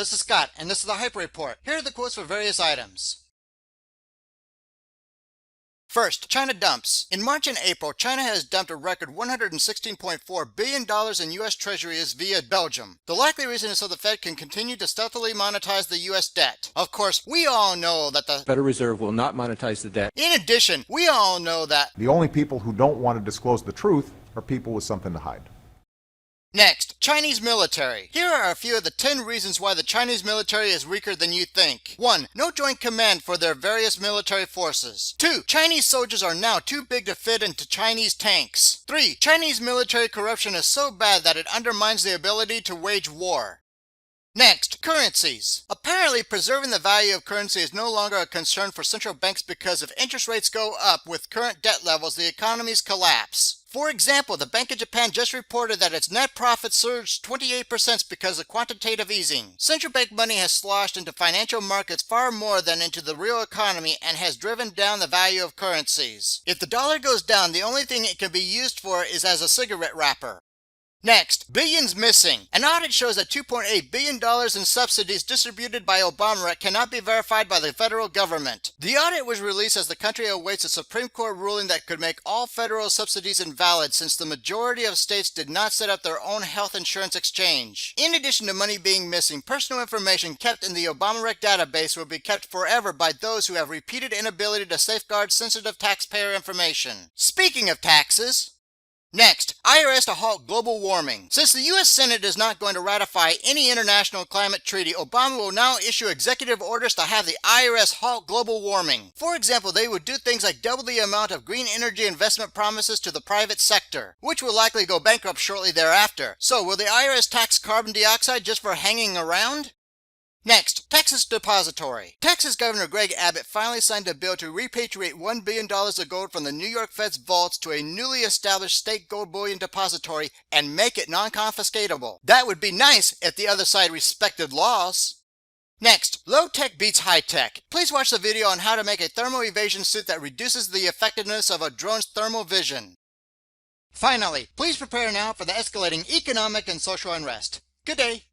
this is Scott, and this is the Hyper Report. Here are the quotes for various items. First, China dumps. In March and April, China has dumped a record $116.4 billion in U.S. Treasuries via Belgium. The likely reason is so the Fed can continue to stealthily monetize the U.S. debt. Of course, we all know that the Federal Reserve will not monetize the debt. In addition, we all know that the only people who don't want to disclose the truth are people with something to hide. Next, Chinese military. Here are a few of the 10 reasons why the Chinese military is weaker than you think. 1. No joint command for their various military forces. 2. Chinese soldiers are now too big to fit into Chinese tanks. 3. Chinese military corruption is so bad that it undermines the ability to wage war. Next, currencies. Apparently, preserving the value of currency is no longer a concern for central banks because if interest rates go up with current debt levels, the economies collapse. For example, the Bank of Japan just reported that its net profit surged 28% because of quantitative easing. Central bank money has sloshed into financial markets far more than into the real economy and has driven down the value of currencies. If the dollar goes down, the only thing it can be used for is as a cigarette wrapper. Next, billions missing. An audit shows that $2.8 billion in subsidies distributed by Obama cannot be verified by the federal government. The audit was released as the country awaits a Supreme Court ruling that could make all federal subsidies invalid since the majority of states did not set up their own health insurance exchange. In addition to money being missing, personal information kept in the Obama database will be kept forever by those who have repeated inability to safeguard sensitive taxpayer information. Speaking of taxes, next, IRS to halt global warming. Since the U.S. Senate is not going to ratify any international climate treaty, Obama will now issue executive orders to have the IRS halt global warming. For example, they would do things like double the amount of green energy investment promises to the private sector, which will likely go bankrupt shortly thereafter. So, will the IRS tax carbon dioxide just for hanging around? Next, Texas depository. Texas Governor Greg Abbott finally signed a bill to repatriate $1 billion of gold from the New York Fed's vaults to a newly established state gold bullion depository and make it non-confiscatable. That would be nice if the other side respected laws. Next, low-tech beats high-tech. Please watch the video on how to make a thermal evasion suit that reduces the effectiveness of a drone's thermal vision. Finally, please prepare now for the escalating economic and social unrest. Good day.